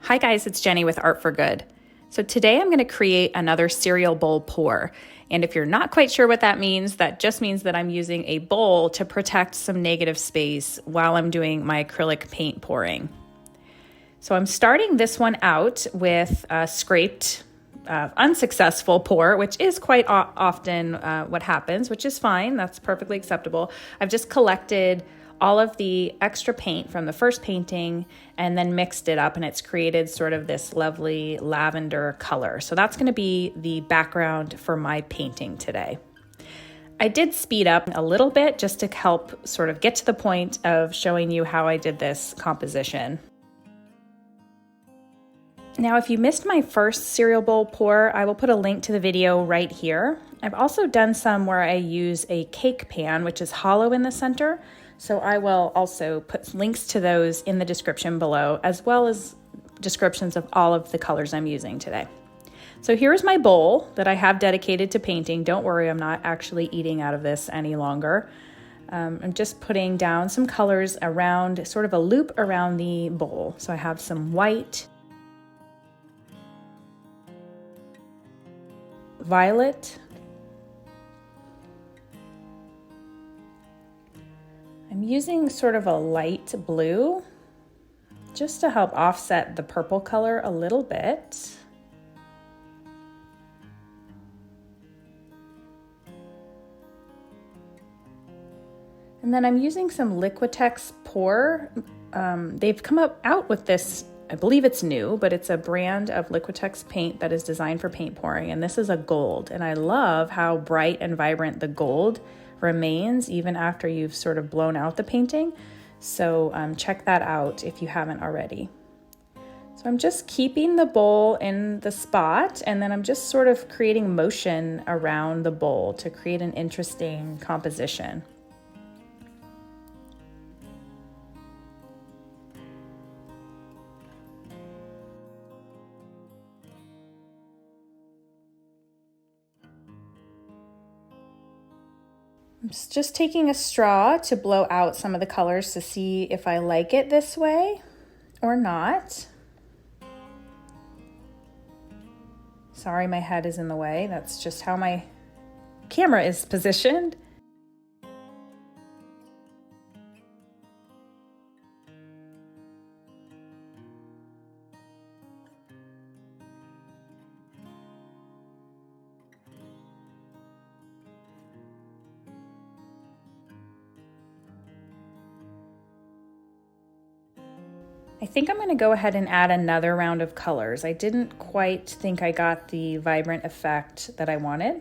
Hi guys, it's Jenny with Art for Good. So today I'm going to create another cereal bowl pour. And if you're not quite sure what that just means that I'm using a bowl to protect some negative space while I'm doing my acrylic paint pouring. So I'm starting this one out with a scraped, unsuccessful pour, which is quite often what happens, which is fine. That's perfectly acceptable. I've just collected all of the extra paint from the first painting and then mixed it up, and it's created sort of this lovely lavender color. So that's going to be the background for my painting today. I did speed up a little bit just to help sort of get to the point of showing you how I did this composition. Now, if you missed my first cereal bowl pour, I will put a link to the video right here. I've also done some where I use a cake pan, which is hollow in the center. So I will also put links to those in the description below, as well as descriptions of all of the colors I'm using today. So here's my bowl that I have dedicated to painting. Don't worry, I'm not actually eating out of this any longer. I'm just putting down some colors around, sort of a loop around the bowl. So I have some white, violet, I'm using sort of a light blue just to help offset the purple color a little bit. And then I'm using some Liquitex pour. They've come out with this, I believe it's new, but it's a brand of Liquitex paint that is designed for paint pouring, and this is a gold. And I love how bright and vibrant the gold remains even after you've sort of blown out the painting. So check that out if you haven't already. So I'm just keeping the bowl in the spot, and then I'm just sort of creating motion around the bowl to create an interesting composition. I'm just taking a straw to blow out some of the colors to see if I like it this way or not. Sorry, my head is in the way. That's just how my camera is positioned. I think I'm going to go ahead and add another round of colors. I didn't quite think I got the vibrant effect that I wanted.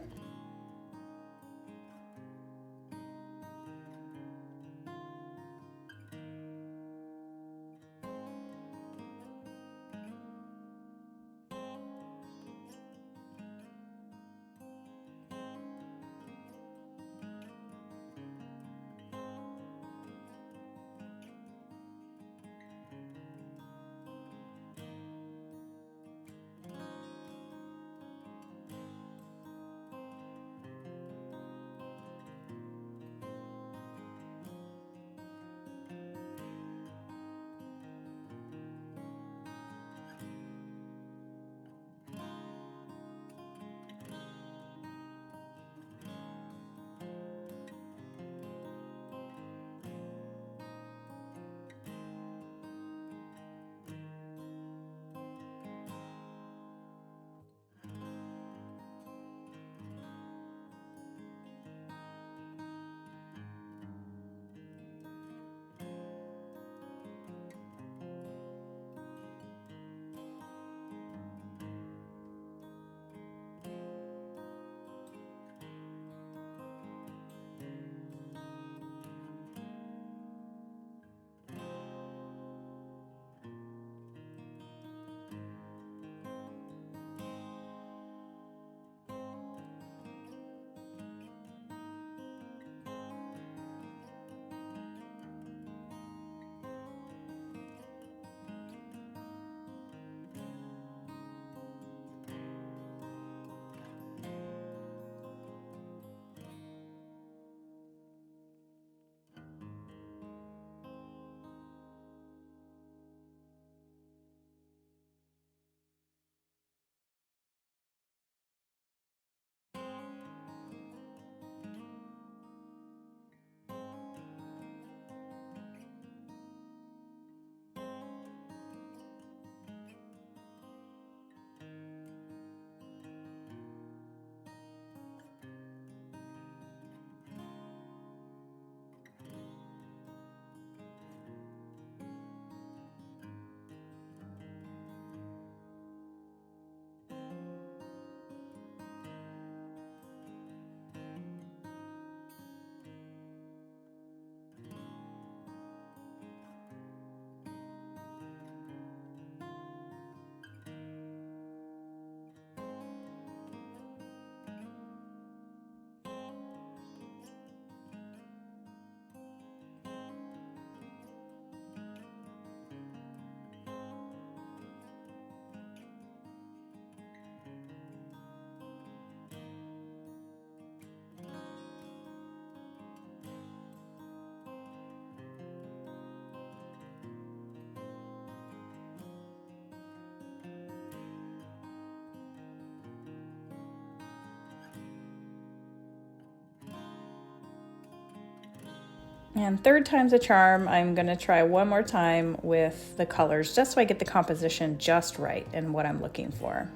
And third time's a charm. I'm gonna try one more time with the colors just so I get the composition just right and what I'm looking for.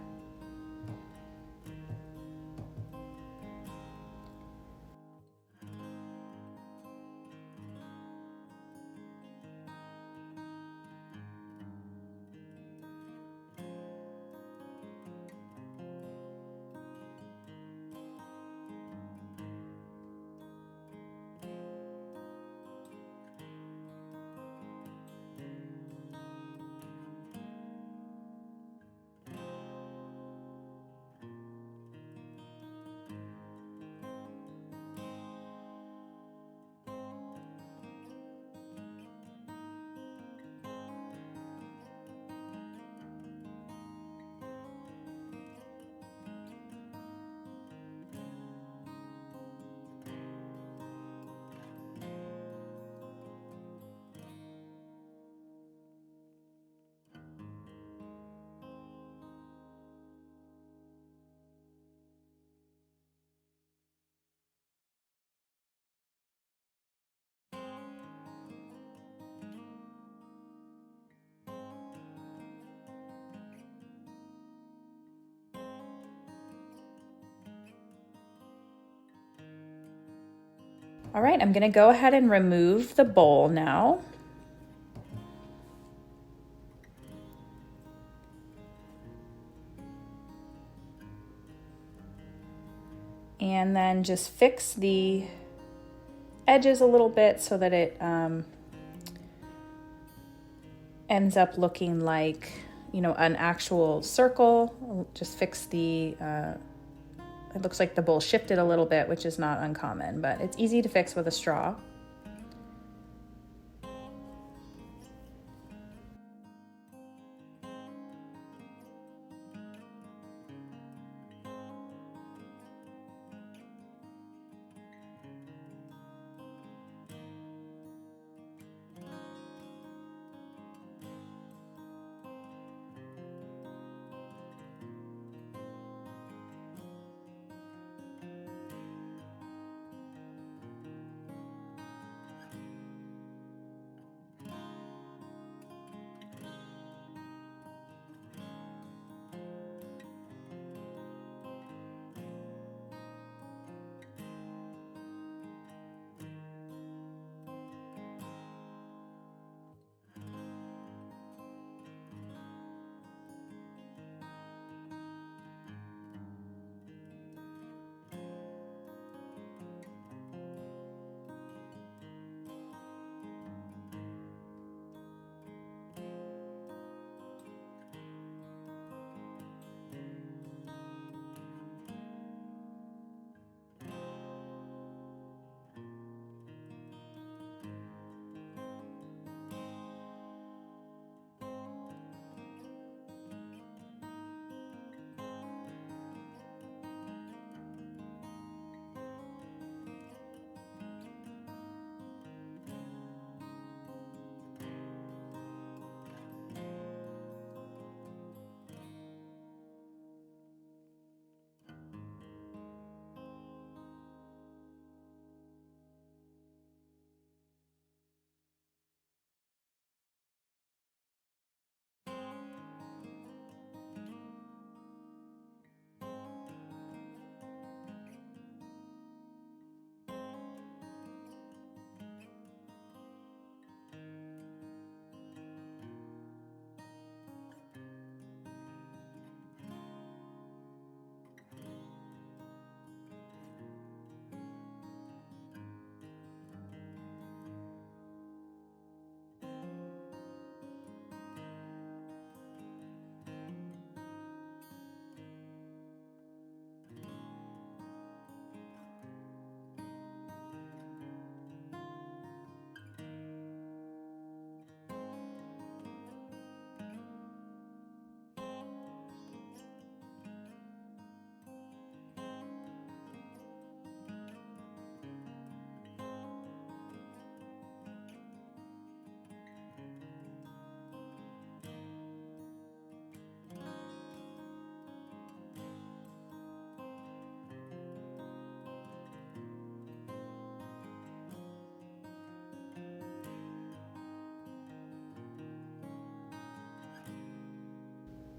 All right, I'm gonna go ahead and remove the bowl now. And then just fix the edges a little bit so that it ends up looking like, you know, an actual circle. Just fix the, it looks like the bowl shifted a little bit, which is not uncommon, but it's easy to fix with a straw.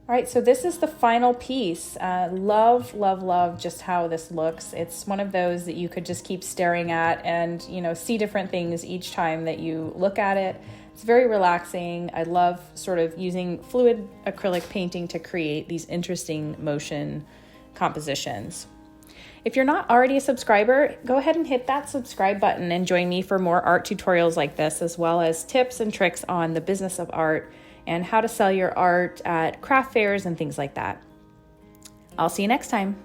All right, so this is the final piece. Love, love, love just how this looks. It's one of those that you could just keep staring at and, see different things each time that you look at it. It's very relaxing. I love sort of using fluid acrylic painting to create these interesting motion compositions. If you're not already a subscriber, go ahead and hit that subscribe button and join me for more art tutorials like this, as well as tips and tricks on the business of art and how to sell your art at craft fairs and things like that. I'll see you next time.